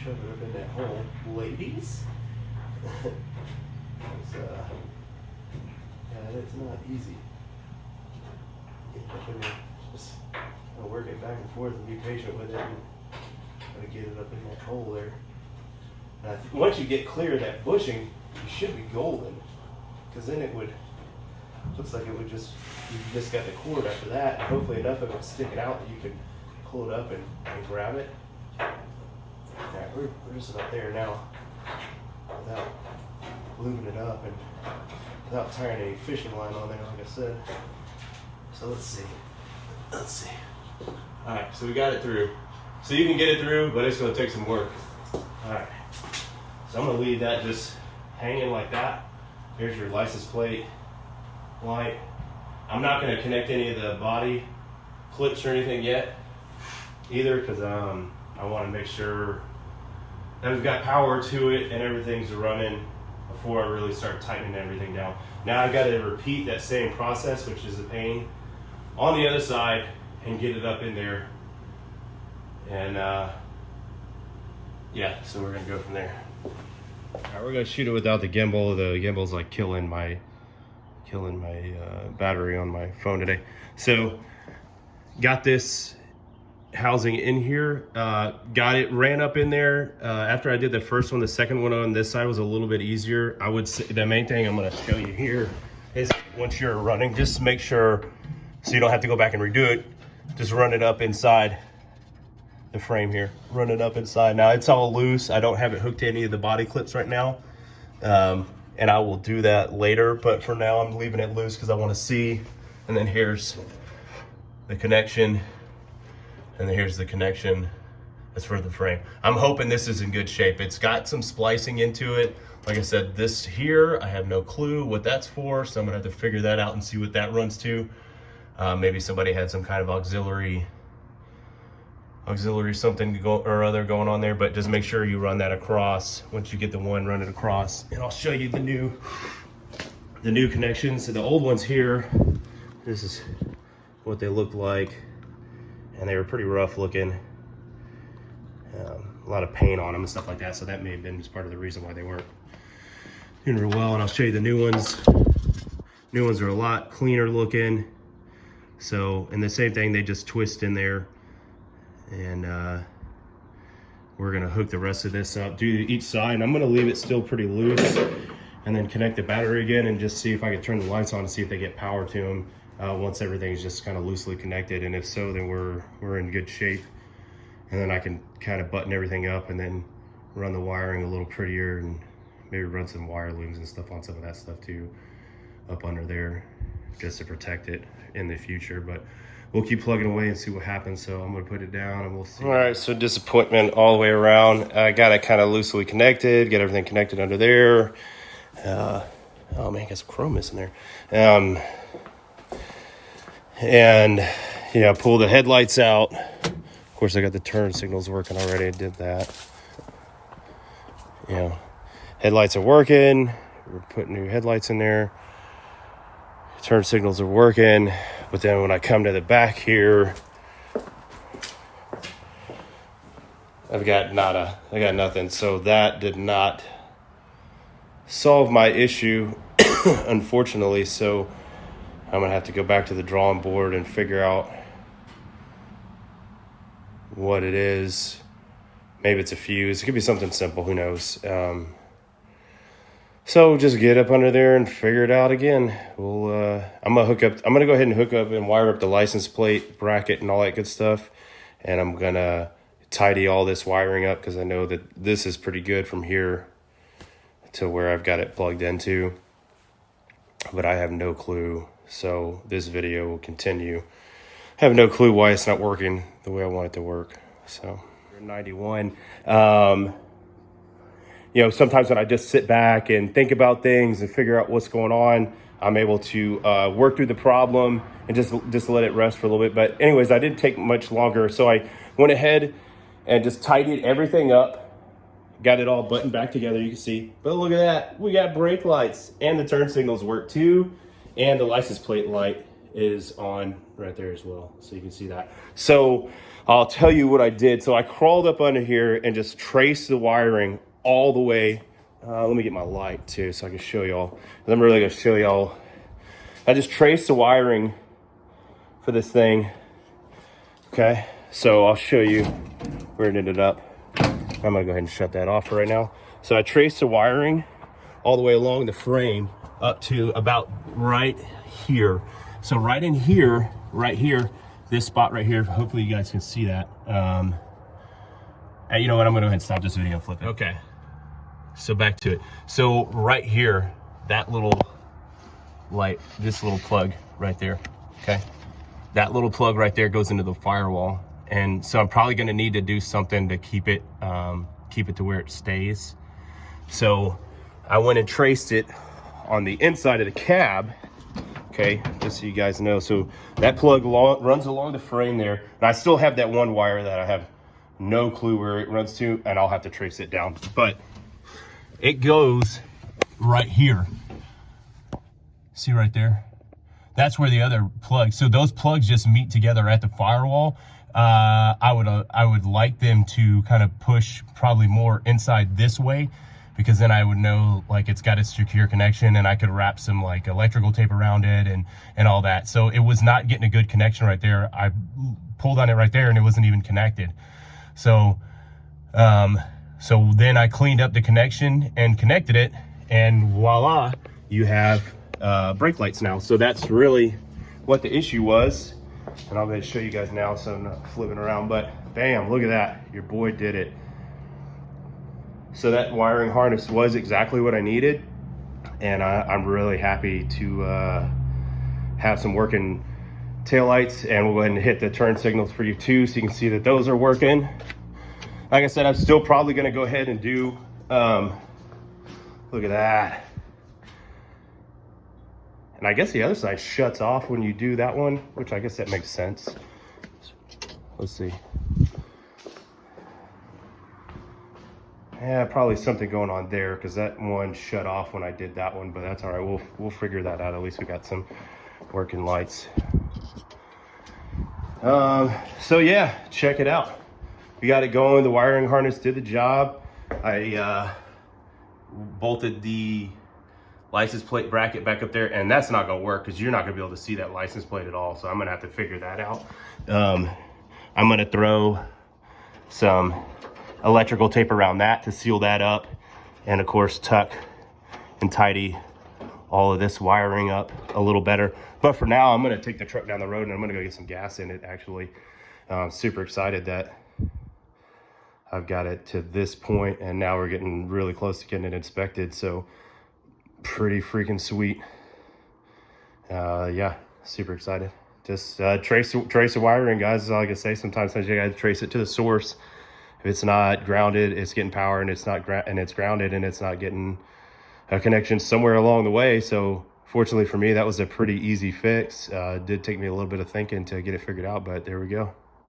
shove it up in that hole, ladies. Yeah, it's not easy. Get up in there, just work it back and forth and be patient with it and try to get it up in that hole there. Once you get clear of that bushing, you should be golden, because then it would, looks like it would just, you just got the cord after that, and hopefully enough of it sticking out that you can pull it up and grab it. Alright, we're just about there now, without lubing it up and without tying any fishing line on there, like I said. So let's see. Alright, so we got it through. So you can get it through, but it's going to take some work. Alright, so I'm going to leave that just hanging like that. Here's your license plate light. I'm not going to connect any of the body clips or anything yet either, because I want to make sure that we've got power to it and everything's running before I really start tightening everything down. Now I've got to repeat that same process, which is a pain, on the other side and get it up in there. And yeah, so we're gonna go from there. All right, we're gonna shoot it without the gimbal. The gimbal's like killing my battery on my phone today. So got this housing in here, got it ran up in there. After I did the first one, the second one on this side was a little bit easier. I would say the main thing I'm gonna show you here is once you're running, just make sure, so you don't have to go back and redo it, just run it up inside the frame here. Run it up inside. Now it's all loose. I don't have it hooked to any of the body clips right now. And I will do that later, but for now I'm leaving it loose because I want to see. And then here's the connection. And then here's the connection that's for the frame. I'm hoping this is in good shape. It's got some splicing into it. Like I said, this here, I have no clue what that's for, so I'm gonna have to figure that out and see what that runs to. Maybe somebody had some kind of auxiliary something to go or other going on there, but just make sure you run that across. Once you get the one, run it across, and I'll show you the new connections. So the old ones here, this is what they look like, and they were pretty rough looking. A lot of paint on them and stuff like that, so that may have been just part of the reason why they weren't doing real well. And I'll show you the new ones. New ones are a lot cleaner looking. So, and the same thing, they just twist in there. And we're gonna hook the rest of this up, do each side, and I'm gonna leave it still pretty loose, and then connect the battery again and just see if I can turn the lights on and see if they get power to them once everything's just kind of loosely connected. And if so, then we're in good shape. And then I can kind of button everything up and then run the wiring a little prettier, and maybe run some wire looms and stuff on some of that stuff too up under there, just to protect it in the future. But we'll keep plugging away and see what happens. So I'm gonna put it down and we'll see. All right, so disappointment all the way around. I got it kind of loosely connected, get everything connected under there. Oh man, got some chrome missing there. And yeah, pull the headlights out. Of course, I got the turn signals working already. I did that. You know, headlights are working. We're putting new headlights in there. Turn signals are working. But then when I come to the back here, I got nothing. So that did not solve my issue, unfortunately. So I'm gonna have to go back to the drawing board and figure out what it is. Maybe it's a fuse. It could be something simple, who knows. So just get up under there and figure it out again. I'm gonna go ahead and hook up and wire up the license plate bracket and all that good stuff. And I'm gonna tidy all this wiring up, because I know that this is pretty good from here to where I've got it plugged into. But I have no clue. So this video will continue. I have no clue why it's not working the way I want it to work. So 91. You know, sometimes when I just sit back and think about things and figure out what's going on, I'm able to work through the problem and just let it rest for a little bit. But anyways, I didn't take much longer. So I went ahead and just tidied everything up. Got it all buttoned back together, you can see. But look at that, we got brake lights, and the turn signals work too. And the license plate light is on right there as well, so you can see that. So I'll tell you what I did. So I crawled up under here and just traced the wiring all the way. Let me get my light too so I can show y'all. I'm really gonna show y'all. I just traced the wiring for this thing. Okay, so I'll show you where it ended up. I'm gonna go ahead and shut that off for right now. So I traced the wiring all the way along the frame up to about right here. So right in here, right here, this spot right here, hopefully you guys can see that. You know what, I'm gonna go ahead and stop this video and flip it. Okay, so back to it. So right here, that little light, this little plug right there, okay? That little plug right there goes into the firewall. And so I'm probably gonna need to do something to keep it to where it stays. So I went and traced it on the inside of the cab, okay, just so you guys know. So that plug runs along the frame there, and I still have that one wire that I have no clue where it runs to, and I'll have to trace it down. But it goes right here. See right there? That's where the other plug, so those plugs just meet together at the firewall. I would like them to kind of push probably more inside this way, because then I would know like it's got a secure connection and I could wrap some like electrical tape around it and all that. So it was not getting a good connection right there. I pulled on it right there and it wasn't even connected. So so then I cleaned up the connection and connected it, and voila, you have brake lights now. So that's really what the issue was, and I'm going to show you guys now so I'm not flipping around. But bam, look at that, your boy did it. So that wiring harness was exactly what I needed, and I'm really happy to have some working taillights. And we'll go ahead and hit the turn signals for you too, so you can see that those are working. Like I said, I'm still probably going to go ahead and do look at that. And I guess the other side shuts off when you do that one, which I guess that makes sense. Let's see. Yeah, probably something going on there, because that one shut off when I did that one, but that's all right. We'll figure that out. At least we got some working lights. So yeah, check it out. We got it going. The wiring harness did the job. I bolted the license plate bracket back up there, and that's not gonna work because you're not gonna be able to see that license plate at all. So I'm gonna have to figure that out. I'm gonna throw some electrical tape around that to seal that up, and of course tuck and tidy all of this wiring up a little better. But for now, I'm gonna take the truck down the road and I'm gonna go get some gas in it. Actually, super excited that I've got it to this point, and now we're getting really close to getting it inspected. So pretty freaking sweet. Yeah, super excited. Just trace the wiring, guys. Like I say, sometimes you gotta trace it to the source. If it's not grounded, it's getting power, and it's not it's grounded, and it's not getting a connection somewhere along the way. So fortunately for me, that was a pretty easy fix. It did take me a little bit of thinking to get it figured out, but there we go.